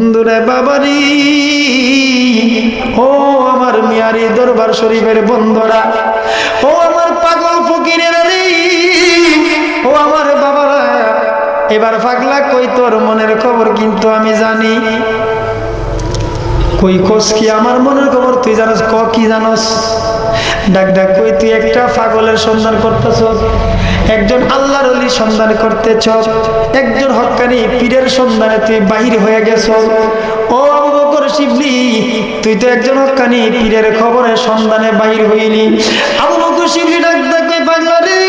বন্ধুরে বাবারি, ও আমার মিয়ারি দরবার শরীফের বন্ধুরা, ও আমার পাগল ফকিরেরা রে, ও আমার বাবারা, এবার পাগলা কই তোর মনের খবর কিন্তু আমি জানি। কই কোস কি আমার মনের খবর তুই জানোস? ক কি জানোস? ডাক ডাক কই তুই একটা পাগলের সন্ধান করতেছ, একজন আল্লাহর ওলির সন্ধান করতেছ, একজন হক্কানি পীরের সন্ধানে তুই বাহির হয়ে গেছ। ও আবু বকর শিবলি, তুই তো একজন হক্কানি পীরের খবরের সন্ধানে বাহির হইলি। আবু বকর শিবলি ডাক ডাক কই পাগলা রে,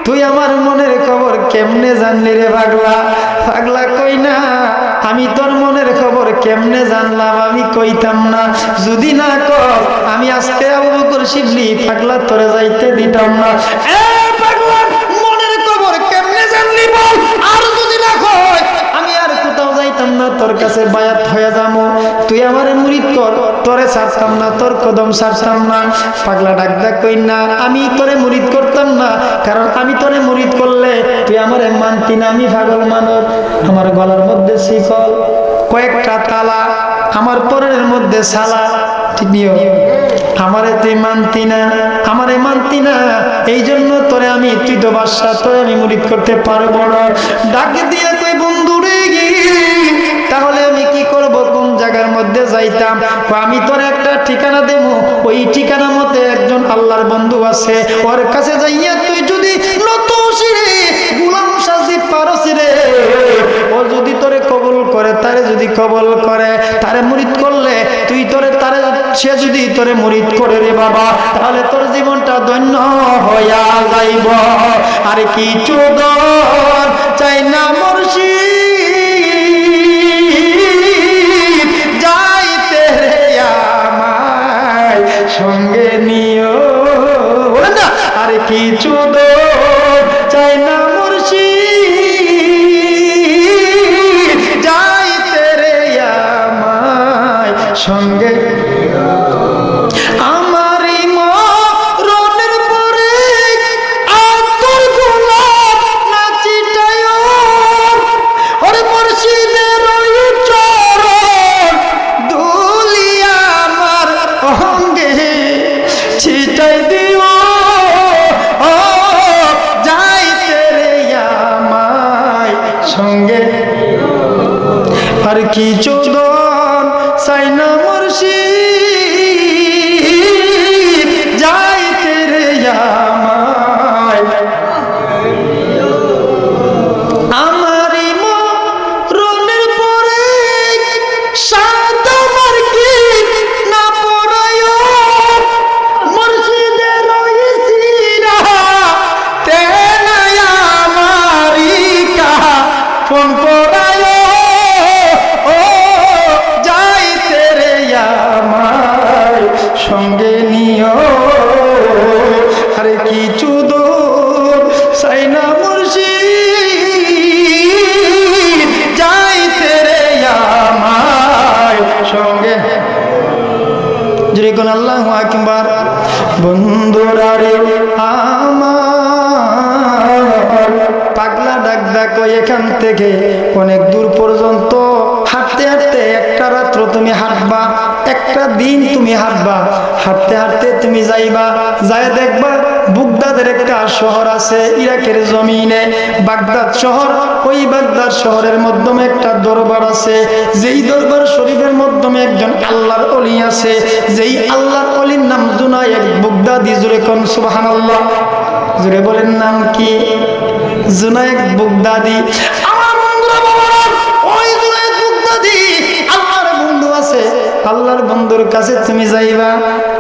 তুই আমার মনের খবর কেমনে জানলি রে পাগলা? পাগলা কই না, আমি তোর মনের খবর কেমনে জানলাম আমি কইতাম না। যদি না কর আমি আজকে আবু বকর শিবলি পাগলা তোরে যাইতে দিতাম না। এ পাগলা, মনের খবর কেমনে জানলি বল? আর যদি না কই আমি আর কোথাও যাইতাম না, তোর কাছে বায়াত হয়ে যাবো। তুই আমারে মুরিদ কর, তোরে ছাড়তাম না, তোর কদম ছাড়তাম না। পাগলা ডাক ডাক কই না, আমি তোরে মুরিদ করতাম না, কারণ আমি তোরে মুরিদ করলে তুই আমারে মানতি না। আমি পাগল মানব, আমার গলার মধ্যে শিকল, কয়েকটা তালা, আমার পরের মধ্যে সালা, ঠিক নিও, আমারে তুই মানতি না, আমারে মানতি না, এই জন্য তোরে আমি, তুই তো বাদশা, তোরে আমি মুরিদ করতে পারবো না। ডাক দিয়ে তুই বন্ধু রে, তাহলে আমি কি করব, কোন জায়গার মধ্যে যাইতাম? আমি তোর একটা ঠিকানা দেব, ওই ঠিকানা মতে একজন আল্লাহর বন্ধু আছে, ওর কাছে যাইয়া তুই যদি নত শিরে গোলাম সাজি পারস রে, ও যদি তোরে কবুল করে, তারে যদি কবুল করে, তারে মুরিদ করলে তুই তোরে, তারে সে যদি তোরে মুরিদ করে রে বাবা, তাহলে তোর জীবনটা ধন্য হইয়া যাইব। আর কিছু দর চাই না মুর্শিদ, যাইতে রে আমায় সঙ্গে নিও। আর কিছু দর চাই না মুর্শিদ, যাইতে রে আমায় সঙ্গে। আমারই মরণের পরে আতর গোলাপ না চিটায়, ওরে মুর্শিদের ওই চরণ ধুলি আমার অঙ্গে ছিটাই দিও। ও যাইতে রে আমায় সঙ্গে। আর কিছু দন চাই না মুর্শিদ, যাইতে রে আমায়। আমারই মরণের পরে সাদা মার্কিন না পরায়, মুর্শিদের ওই সিরা তেনায় আমারই কাফন পরায়। ও যাইতে রে আমায় সঙ্গে নিও। আরে কিছু দূর চাই না মুর্শিদ, যাইতে রে আমায় সঙ্গে। যদি কোন আল্লাহু আকবার। বন্ধুরা রে আমার, পাগলা ডাক ডাক এখান থেকে অনেক দূর পর্যন্ত হাঁটতে হাঁটতে একটা রাত্র তুমি হাঁটবা, একটা দিন তুমি হাঁটবা, হাঁটতে হাঁটতে তুমি যাইবা, যায় দেখবা বাগদাদের একটা শহর আছে ইরাকের জমিনে, বাগদাদ শহর। ওই বাগদাদ শহরের মাধ্যমে একটা দরবার আছে, যেই দরবার শরীফের মাধ্যমে একজন আল্লাহর ওলি আছে, যেই আল্লাহর ওলির নাম জুনায়েদ বাগদাদি। জোরে কোন সুবহানাল্লাহ, জোরে বলেন নাম কি? জুনায়েদ বাগদাদি। আমার বন্ধুরা বাবারা, ওই জুনায়েদ বাগদাদি আল্লাহর বন্ধু আছে। আল্লাহর বন্ধুর কাছে তুমি যাইবা,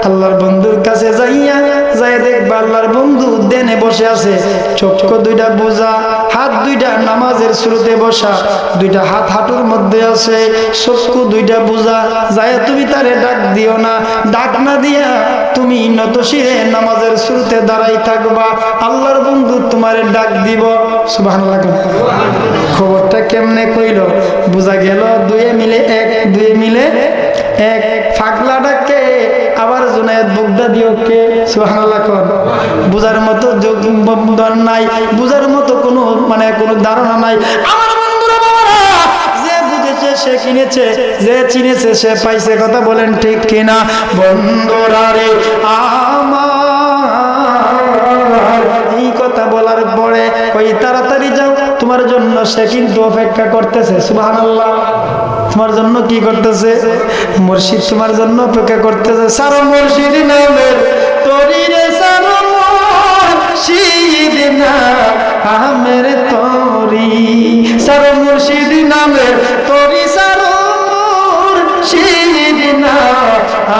আল্লাহর বন্ধুর কাছে যাইয়া যায় দেখবা আল্লাহর বন্ধু দেনে বসে আছে, চক্ষু দুইটা বোঝা, হাত দুইটা নামাজের শুরুতে বসা, দুইটা হাত হাঁটুর মধ্যে আছে, চক্ষু দুইটা বোঝা। যায় তুমি তারে ডাক দিও না, ডাক না দিয়া তুমি নত শিরে নামাজের শুরুতে দাঁড়াই থাকবা, আল্লাহর বন্ধু তোমারে ডাক দিব। সুবহানাল্লাহ। খবরটা কেমনে কইল? বোঝা গেল দুয়ে মিলে এক, দুয়ে মিলে এক। পাগলা ডাকে আবার জুনায়েদ বাগদাদিও কে? সুবহানাল্লাহ। বুঝার মতো যোগ্য নাই, বুঝার মতো কোনো কোনো ধারণা নাই। আমার বন্ধুরা বাবারা, যে কিনেছে, যে চিনেছে সে পাইছে। কথা বলেন ঠিক কিনা? বন্ধুরা রে আমার, এই কথা বলার পরে ওই তাড়াতাড়ি যাও, তোমার জন্য সে কিন্তু অপেক্ষা করতেছে। সুবহানাল্লাহ। তোমার জন্য কি করতেছে? মুর্শিদ তোমার জন্য অপেক্ষা করতেছে। সারো মুর্শিদ নামের তরি রে, সারো মুর্শিদ না আমের তরি, সারো মুর্শিদ নামের তরি, সারো মুর্শিদ না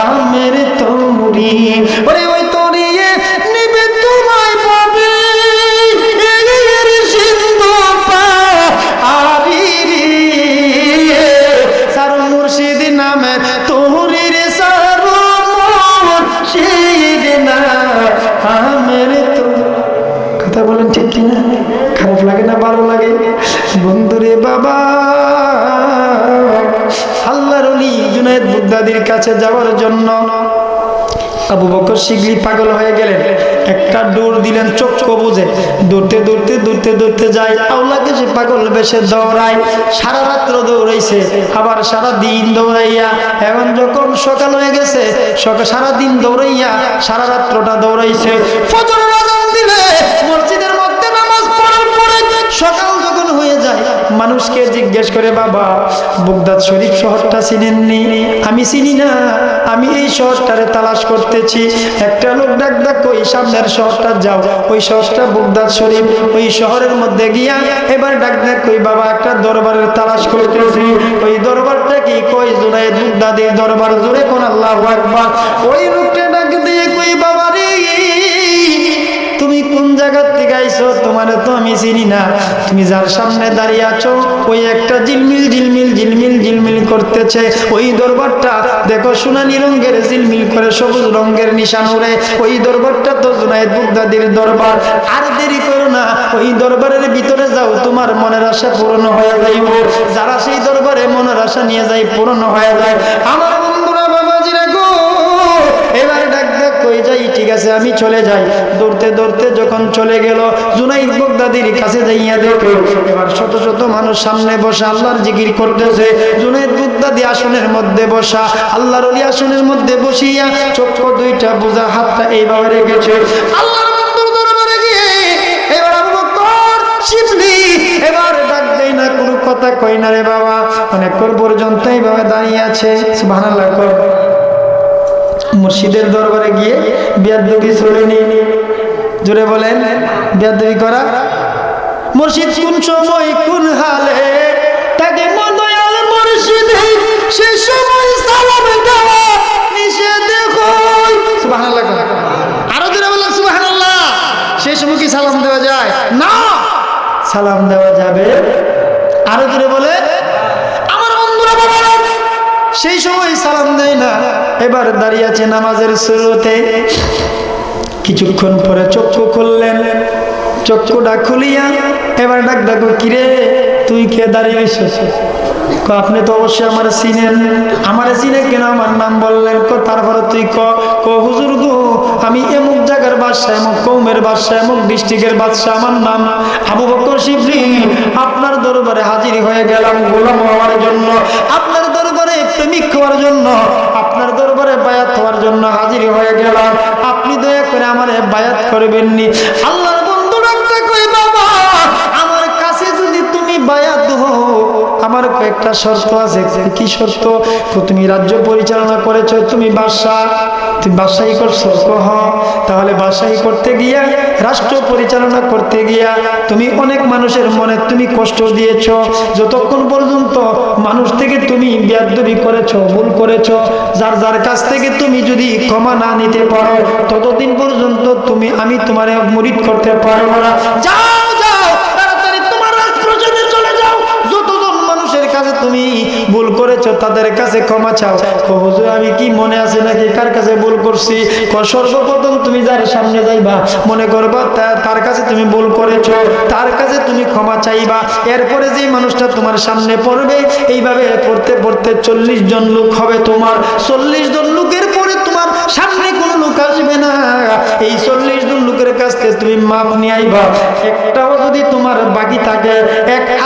আমের তরি। ওরে ওই তরিয়ে নিবে তোমায় পাবে সিন্ধু পারি রে, সারো মুর্শিদ নামের তরি রে, সারো মুর্শিদ না আমের তরি। কথা বলেন ঠিক কিনা? খারাপ লাগে না ভালো লাগে? বন্ধুরে বাবা, আল্লাহর ওলি জুনায়েদ বাগদাদীর কাছে যাওয়ার জন্য আবু বকর শিগগিরই পাগল হয়ে গেলেন। একটা দৌড় দিলেন চক্ষু বুঝে, দৌড়তে দৌড়তে দৌড়তে দৌড়তে যায়। আওলাকে সে পাগল বেশে দৌড়ায়, সারা রাত্র দৌড়াইছে, আবার সারা দিন দৌড়াইয়া, এখন যখন সকাল হয়ে গেছে, সারা দিন দৌড়াইয়া সারা রাত্রটা দৌড়াইছে। ফজরের আযান দিলে মসজিদের মধ্যে নামাজ পড়ার পরে সকাল যখন হয়ে যায়, মানুষকে জিজ্ঞেস করে, বাবা বাগদাদ শরীফ শহরটা চিনেননি? আমি চিনি না, আমি এই শহরটারে তালাশ করতেছি। একটা লোক ডাক ডাক, ওই সামনের শহরটা যাও, ওই শহরটা বাগদাদ শরীফ। ওই শহরের মধ্যে গিয়া এবার ডাক ডাক, কই বাবা একটা দরবারের তালাশ করতেছি। ওই দরবারটা কি? কই জুনায়েদ বাগদাদীর দরবার। জোরে কোন আল্লাহু আকবার। ওই লোকটা ডাক দিয়ে কই, বাবা রে তুমি কোন জায়গার থেকে আইছো? তোমার তো আমি চিনি না। তুমি যার সামনে দাঁড়িয়ে আছো ওই একটা ঝিলমিল ঝিলমিল ঝিলমিল ঝিলমিল করতেছে। ওই দরবারটা দেখো সোনালী রঙের ঝিলমিল করে সবুজ রঙের নিশান উড়ে। ওই দরবারটা তো জুনায়েদ বাগদাদীর দরবার। আর দেরি করো না, ওই দরবারের ভিতরে যাও, তোমার মনের আশা পূরণ হয়ে যাইব। যারা সেই দরবারে মনের আশা নিয়ে যায় পূরণ হয়ে যায়। আমার বন্ধুরা বাবাজিরা গো, এবার ডাক ডাক কই যাই, ঠিক আছে আমি চলে যাই। দৌড়তে দৌড়তে যখন চলে গেল, জুনায়েদ বাগদাদীর কাছে যাইয়া দেখো এবার শত শত মানুষ সামনে বসে আল্লাহর জিকির করতেছে। জুনায়েদ বাগদাদী আসনের মধ্যে বসা, আল্লাহর ওলি আসনের মধ্যে বসিয়া চোখ দুইটা বুঝা, হাতটা এইভাবে রেখেছে। আল্লাহর বন্ধুর দরবারে গিয়ে এবার আবু বকর শিবলি এবার ডাক দেয় না, কোনো কথা কই না রে বাবা। অনেকক্ষণ পর্যন্ত এইভাবে দাঁড়িয়ে আছে। সুবহানাল্লাহ। মুর্শিদের দরবারে গিয়ে বিয়াদবি করেনি। জোরে বলেন, বিয়াদবি করা। মুর্শিদ কোন সময় কোন হালে তাকে মদয়াল মুর্শিদ, সে সময় সালাম দেওয়া নিষেধ হয়। সুবহানাল্লাহ। আরো জোরে বলেন সুবহানাল্লাহ। সেই সময় কি সালাম দেওয়া যায়? না, সালাম দেওয়া যাবে। আরো জোরে বলে। আমার বন্ধুরা বাবারা, সেই সময় সালাম দেয় না। এবার দাঁড়িয়ে আছে নামাজের শুরুতে। কিছুক্ষণ পরে চক্ষু খুললেন, চক্ষুটা খুলিয়া এবার ডাক ডাকো, কিরে তুই কে দাঁড়িয়ে আছিস? আপনি তো অবশ্যই আমার চিনেন। আমার চিনে কেন? আমার নাম বললেন। তারপরে তুই ক হুজুর গো, আমি এমুক জায়গার বাদশা, এমুক কৌমের বাদশা, এমুক ডিস্ট্রিক্টের বাদশা, আমার নাম আবু বকর শিবলি। আপনার দরবারে হাজির হয়ে গেলাম গোলাম হওয়ার জন্য, আপনার দরবারে প্রেমিক হওয়ার জন্য, আপনার দরবারে বায়াত হওয়ার জন্য হাজির হয়ে গেলাম। আপনি দয়া করে আমারে বায়াত করবেননি? আল্লাহর বন্ধু ডাকতে কই, বাবা আমার কাছে যদি তুমি বায়াত হও, আমার কয়েকটা শর্ত আছে। কি শর্ত? তুমি রাজ্য পরিচালনা করেছো, তুমি বাদশা, তুমি বাদশাহী করছো। তাহলে বাদশাহী করতে গিয়া, রাষ্ট্র পরিচালনা করতে গিয়া তুমি অনেক মানুষের মনে তুমি কষ্ট দিয়েছো। যতক্ষণ পর্যন্ত মানুষ থেকে তুমি বেয়াদবি করেছো, ভুল করেছো, যার যার কাছ থেকে তুমি যদি ক্ষমা না নিতে পারো, ততদিন পর্যন্ত আমি তোমারে মুরিদ করতে পারবো না। যাও যাও, তাড়াতাড়ি তোমার রাজপ্রাসাদে চলে যাও। যতজন মানুষের কাছে তুমি ভুল করেছো তাদের কাছে ক্ষমা চাও। হুজুর আমি কি মনে আছে নাকি কার কাছে ভুল করছি? সর্বপ্রথম তুমি যার সামনে যাইবা, মনে করবা তার কাছে তুমি ভুল করেছো, তার কাছে তুমি ক্ষমা চাইবা। এরপরে যে মানুষটা তোমার সামনে পড়বে, এইভাবে পড়তে পড়তে 40 জন লোক হবে তোমার। 40 জন লোকের পরে তোমার সামনে কোন লোক আসবে না। এই 40 জন লোকের কাছ থেকে তুমি মাপ নিয়ে আইবা। একটাও যদি তোমার বাকি থাকে,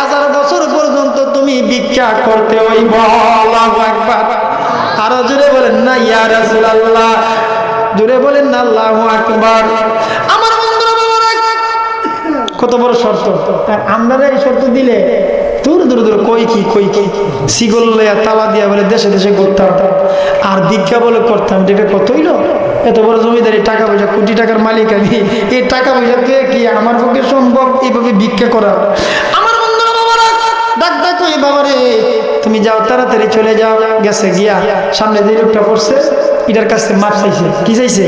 1000 বছর পর্যন্ত তুমি তুমি ভিক্ষা করতে হইব। আল্লাহু আকবার। আরো জোরে বলেন না ইয়া রাসূলুল্লাহ, জোরে বলেন না আল্লাহু আকবার। আমার বন্ধুরা বাবারা, কত বড় শর্ত! আমরা এই শর্ত দিলে দূর দূর দূর কই কি সিগল লইয়া তালা দিয়া বলে দেশে দেশে ঘুরতাম, আর ভিক্ষা বলে করতাম। এটা কত হইল? এত বড় জমিদারি, টাকা পয়সা, কোটি টাকার মালিক আমি, এই টাকা পয়সা দিয়ে কি আমার পক্ষে সম্ভব এইভাবে ভিক্ষা করা? আমার বন্ধুরা বাবারা, ডাক ডাক ওই বাবারে, তুমি যাও, তাড়াতাড়ি চলে যাও। গেছে গিয়া সামনে যে লোকটা পড়ছে এটার কাছে মাপ চাইছে। কি চাইছে?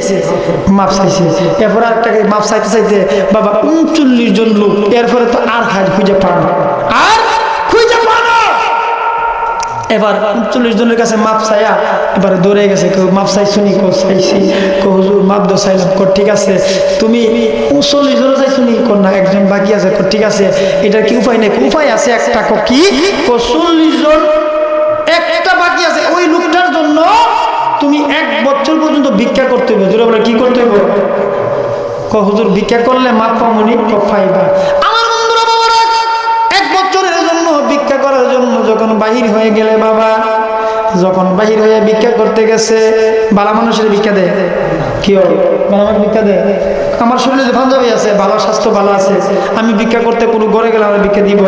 মাপ চাইছে। এরপর আরেকটাকে মাপ চাইতে চাইতে বাবা 39 জন লোক, এরপরে তো আর হাজ খুঁজে পানো, আর খুঁজে পানো। এবার 39 জনের কাছে মাপ চাইয়া এবারে দৌড়ে গেছে। কেউ মাপ চাইছো নি? কো চাইছি। কো হুজুর মাপ দো চাইলাম। কো ঠিক আছে, তুমি 39 জন চাইছো নি? কো না, একজন বাকি আছে। কো ঠিক আছে, এটা কি উপায় নেই? উপায় আছে একটা। কো কি? কো 40 জন একটা বাকি আছে, ওই লোকটার জন্য তুমি 1 বছর পর্যন্ত ভিক্ষা করতে হবে। জোরে বলে কি করতে হবে? কো হুজুর ভিক্ষা করলে মাপ পামুনি? কো পাইবা। আমার বন্ধুরা বাবারা, 1 বছরের জন্য ভিক্ষা করার জন্য যখন বাহির হয়ে গেলে বাবা, যখন বাহির হয়ে ভিক্ষা করতে গেছে, ভালো মানুষের ভিক্ষা দেয়। কি হবে? ভালো মানুষ ভিক্ষা দেয়। আমার শরীরে যে পাঞ্জাবি আছে, ভালো স্বাস্থ্য ভালো আছে, আমি ভিক্ষা করতে কোনো ঘরে গেলে আমার ভিক্ষা দিব?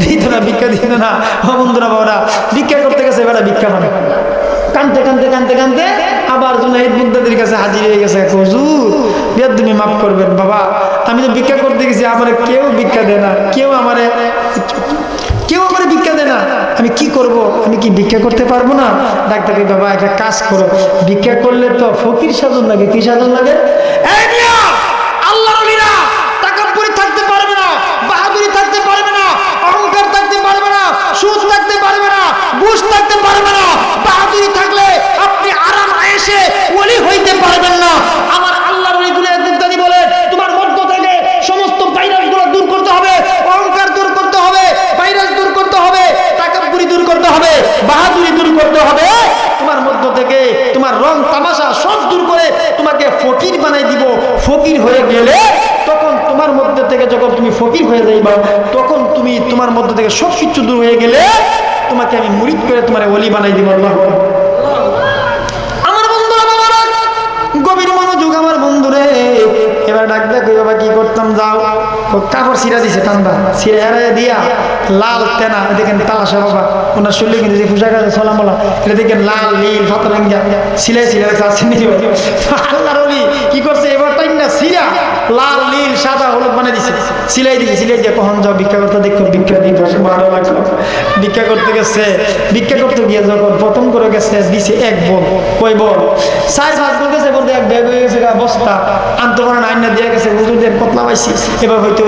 দিত না, ভিক্ষা দিত না। বন্ধুরা বাবারা, ভিক্ষা করতে গেছে বেড়া ভিক্ষা মানে কানতে কানতে কানতে কানতে আবার জুনাইদ বুগদাদির কাছে হাজির হয়ে গেছে। হুজুর বেয়াদবি মাফ করবেন বাবা, আমি তো ভিক্ষা করতে গেছি, আমার কেউ ভিক্ষা দেয় না, কেউ আমার ভিক্ষা দেয় না, আমি কি করব? আমি কি ভিক্ষা করতে পারবো না? ডাক্তার বাবা একটা কাজ করো, ভিক্ষা করলে তো ফকির সাধন লাগে। কি সাধন লাগে? আল্লাহর ওলিরা তাকাব্বুরি থাকতে পারবে না, বাহাদুরি থাকতে পারবে না, অহংকার থাকতে পারবে না, সুদ থাকতে পারবে না, ঘুষ থাকতে পারবে না। বাহাদুরি থাকলে আপনি আরাম আয়েশে ওলি হইতে পারবেন না। আমার আল্লাহর ওলিগুলো একদিন বলে, তোমার মধ্য থেকে সমস্ত ভাইরাসগুলো দূর করতে হবে, অহংকার দূর করতে হবে, ভাইরাস দূর করতে হবে, তাকাব্বুরি দূর করতে হবে, বাহাদুরি দূর করতে হবে। তোমার মধ্য থেকে তোমার রং তামাশা সব দূর করে তোমাকে ফকির বানাই দিব। ফকির হয়ে গেলে তখন তোমার মধ্যে থেকে, যখন তুমি ফকির হয়ে যাইবা, তখন তুমি তোমার মধ্যে থেকে সব কিছু দূর হয়ে গেলে তোমাকে আমি মুরিদ করে তোমার ওলি বানাই দিব। আল্লাহ। আমার বন্ধুরা বাবারা, গভীর মনোযোগ আমার বন্ধুরে। এবার ডাক দেখ বাবা কি করতাম, যাও কাপড় ছিঁড়া দিছে, ঠান্ডা ছিঁড়ে হারাই দিয়া লাল তেনা দেখেন তালাশা বাবা, ওনার শরীরে কিন্তু যে পোশাক আছে সলামলা, এটা দেখেন লাল নীল ফাতরাঙ্গা সিলাই সিলাই আল্লাহর ওলি কি করছে? এবার টাইম না ছিঁড়া লাল নীল সাদা হলুদ বানিয়ে দিছে, সিলাই দিছে। সিলাই দিয়ে কখন যাও ভিক্ষা করতে, দেখো ভিক্ষা দিতে ভালো লাগলো। ভিক্ষা করতে গেছে, ভিক্ষা করতে গিয়ে যখন প্রথম করে গেছে দিছে 1 বল, কই বল 4-5 বল গেছে, বলতে 1 ব্যাগ হয়ে গেছে বস্তা, আনতে পারে না, আইনা দিয়ে গেছে, হুজুরদের কতলা পাইছি। এবার হইতে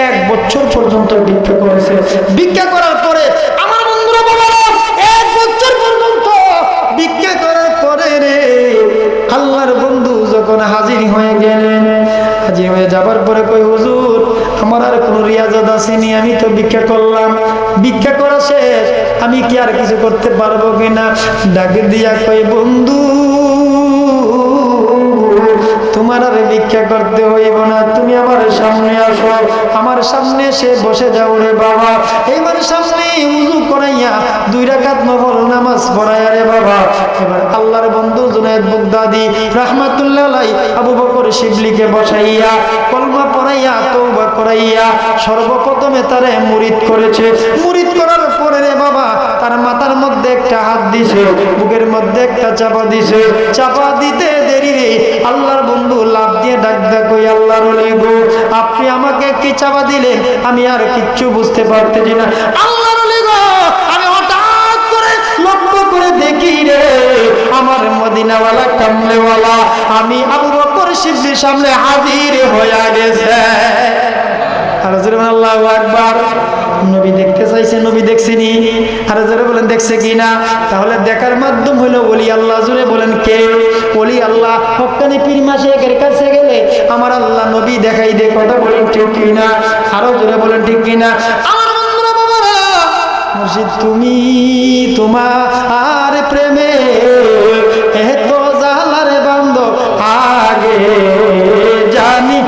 1 বছর পর্যন্ত ভিক্ষা করেছে। ভিক্ষা করার পরে আমার বন্ধুরা বাবারা, 1 বছর পর্যন্ত ভিক্ষা করার পরে রে আল্লাহর বন্ধু যখন হাজির হয়ে গেলেন, হাজির হয়ে যাবার পরে কই হুজুর আমার আর কোনো রিয়াজত আসেনি, আমি তো ভিক্ষা করলাম, ভিক্ষা করা শেষ, আমি কি আর কিছু করতে পারবো কিনা? ডাক দিয়া কই বন্ধু তোমার আর ভিক্ষা করতে হইব না, তুমি আমার সামনে আসো, আমার সামনে এসে বসে যাও রে বাবা। এবার সামনে উযু করাইয়া 2 রাকাত নফল নামাজ পড়াইয়া রে বাবা। এবার আল্লাহর বন্ধু জুনায়েদ বুগদাদি রাহমাতুল্লাহ আলাইহি আবু বকর শিবলিকে বসাইয়া কলমা পড়াইয়া তওবা করাইয়া সর্বপ্রথমে তারে মুরিদ করেছে। মুরিদ করার পরে রে বাবা তার মাথার মধ্যে একটা হাত দিছে, বুকের মধ্যে একটা চাপা দিছে। চাপা দিতে দেরি রে আল্লাহর বন্ধু লাফ দিয়ে ডাক দেয়, কই আল্লাহর ওলি গো, আপনি আমাকে কি চাপা দিলেন? আমি আর কিচ্ছু বুঝতে পারতেছি না। আল্লাহর ওলি গো, আমি হঠাৎ করে লক্ষ্য করে দেখি রে আমার মদিনাওয়ালা কামলেওয়ালা আমি আবু বকর সিদ্দিকের সামনে হাজির হয়ে গেছে। আর জোরে বলেন আল্লাহু আকবার। নবী দেখতে চাইছে, নবী দেখছেনি? আর জোরে বলেন দেখছে কিনা? তাহলে দেখার মাধ্যম হলো ওলি আল্লাহ। জোরে বলেন কে? ওলি আল্লাহ। হক্কানি পীর মাশায়েখের কাছে গেলে আমার আল্লাহ নবী দেখাই দে। কথা বলেন ঠিক কিনা? আরো জোরে বলেন ঠিক কিনা? আমার বন্ধুরা বাবারা, মুর্শিদ তুমি তোমার প্রেমে এত জালার বান্দ আগে জানি,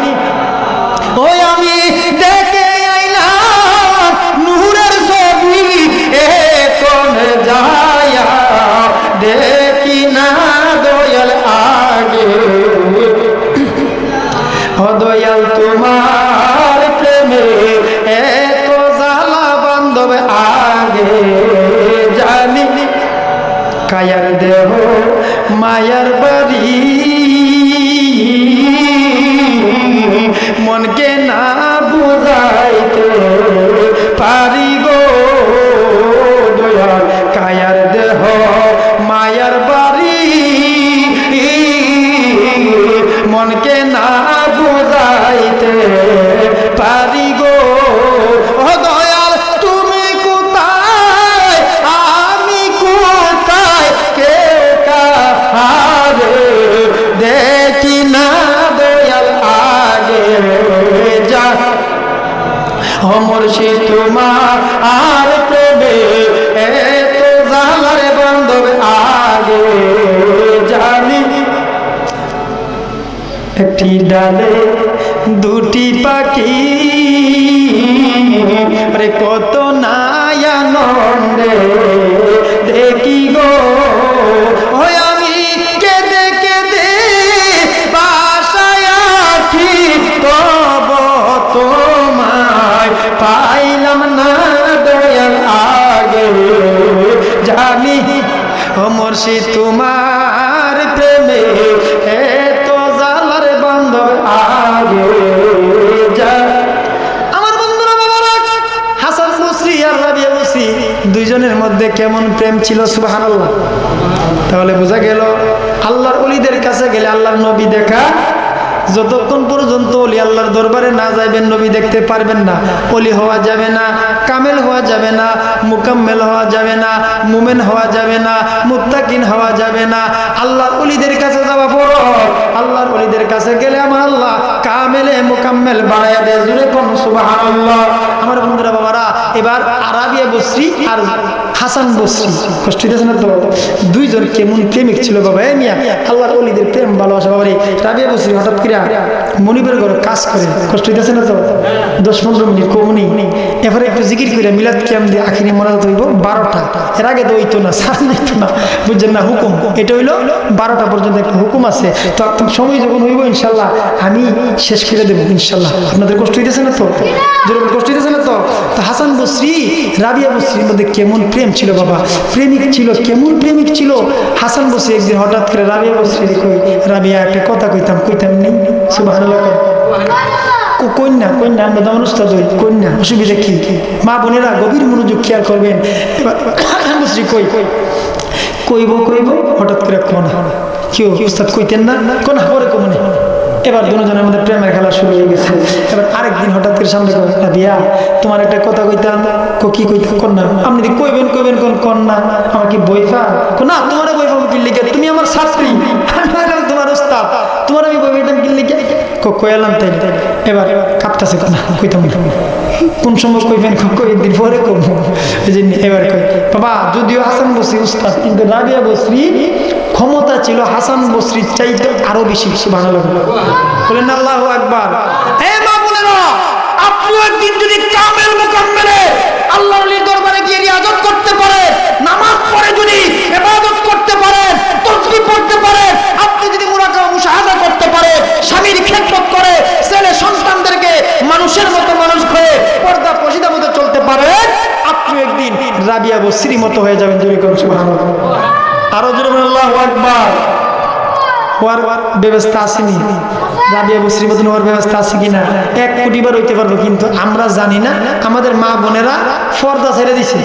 ওই আমি দেখে আইলাম নূরের ছবি কায়ার দেহ মায়ার বাড়ি, মনকে না বুঝাইতে পারি গো দয়াল। কায়ার দেহ মায়ার বাড়ি, মনকে না বুঝাইতে পারি গো দয়াল। তুমি কোথায় আমি কোথায় কেউ কাহারে দেখি না দয়াল আগে যা। মুর্শিদ তোমার আর প্রেমে এত জালার বান্ধব আগে জানি। একটি ডালে দুটি পাখি রে কত নাই আনন্দে দেখি গো ওই আমি কেঁদে কেঁদে বাসায় আছি তব তোমায় পাইলাম না দয়াল আগে জানি। ও মুর্শিদ তোমার প্রেমে এত জালার বান্ধব আগে যা। আমার বন্ধুরা বাবারা, হাসান বসরি আর রাবিয়া বসরি দুইজনের মধ্যে কেমন প্রেম ছিল সুবহানাল্লাহ। তাহলে বোঝা গেল আল্লাহর ওলিদের কাছে গেলে আল্লাহর নবী দেখা, যতক্ষণ পর্যন্ত ওলি আল্লাহর দরবারে না যাইবেন নবী দেখতে পারবেন না। ওলি হওয়া যাবে না, কামেল হওয়া যাবে না, মুকাম্মেল হওয়া যাবে না, মুমিন হওয়া যাবে না, মুত্তাকিন হওয়া যাবে না। আল্লাহর ওলিদের কাছে যাওয়া পড়ো, আল্লাহর ওলিদের কাছে গেলে আমার আল্লাহ কামেলে মুকাম্মেল বানায়া দেয়। জুড়ে কোন সুবহানাল্লাহ। আমার বন্ধুরা বাবারা, এবার রাবিয়া বসরি আর হাসান বসরি, কষ্ট হইতেছে না তো? দুইজন কেমন প্রেমিক ছিল বাবা। এ মিয়া আল্লাহর ওলিদের প্রেম ভালোবাসা বাবা রে। রাবিয়া বসরি হঠাৎ করে মনিবের ঘরে কাজ করে, কষ্ট হইতেছে না তো? 10-15 মিনিট কমনি, এবারে একটু জিকির করে মিলাদ কিয়াম দিয়ে আখিরি মোনাজাত হইব 12টা। এর আগে তো হইতো না, সারা হইতো না, বুঝছেন না? হুকুম এটা হইলো 12টা পর্যন্ত একটা হুকুম আছে। তো সময় যখন হইব ইনশাল্লাহ আমি শেষ করে দেবো ইনশাল্লাহ। আপনাদের কষ্ট হইতেছে না তো? যেরকম কষ্ট হইতেছে না তো? তো হাসান বসরি রাবিয়া বসরির মধ্যে কেমন প্রেম ছিল বাবা, প্রেমিক ছিল, কেমন প্রেমিক ছিল। হাসান বসরি একদিন হঠাৎ করে রাবিয়া বসরি কই, রাবিয়া একটা কথা কইতাম নেই সুবহানাল্লাহ। কন্যা কন্যা আমরা তো অনুষ্ঠান হই, কন্যা অসুবিধা কি? মা বোনেরা গভীর মনোযোগ খেয়াল করবেন। এবার বসরি কই কইব কইব হঠাৎ করে কোনা কেউ উস্তাদ কইতেন না, কোন পরে কমনে। এবার দুজনের মধ্যে প্রেমের খেলা শুরু হয়ে গেছে। এবার আরেকদিন হঠাৎ করে সামনে বিয়া তোমার একটা কথা কইতাম, কি কইতাম কন্যা আপনি কইবেন কইবেন কোন কন্যা আমার কি বইফা? না তোমার বইফা কি লিখে, তুমি আমার ছাত্রী, তোমার উস্তাদ, তোমার আমি বইফাম কি লিখে কইলাম। তাই এবার কাঁপতেছে কোনা কইতাম কোন সময় কইবেন, কয়েকদিন পরে কইব। এবার কই বাবা যদিও হাসান বসরি উস্তাদ, কিন্তু রাবিয়া বসরি ক্ষমতা ছিল হাসান বসরির চাইতে আরো বেশি। সুবহানাল্লাহ বলেন আল্লাহু আকবার। হে মা বোনেরা, আপনি একদিন যদি কামেল মুকাম্মেলে আল্লাহর ওলির দরবারে গিয়ে রিয়াজত করতে পারেন, নামাজ পড়ে যদি ইবাদত করতে পারেন, তাসবিহ পড়তে পারেন, আপনি যদি মুরাকাবা মুশাহাদা করতে পারেন, স্বামীর খেদমত করে ছেলে সন্তানদেরকে মানুষের মতো মানুষ হয়ে পর্দা পশিদা মতো চলতে পারেন, আপনি একদিন রাবিয়া বসরির মতো হয়ে যাবেন। জোরে কোন সুবহানাল্লাহ। আরো জোরে বলেন আল্লাহু আকবার। হওয়ার ব্যবস্থা আসেনি, রাবিয়া বসরির মতন হওয়ার ব্যবস্থা আছে কিনা? 1 কোটি বার হইতে পারবো, কিন্তু আমরা জানি না। আমাদের মা বোনেরা পর্দা ছেড়ে দিছে।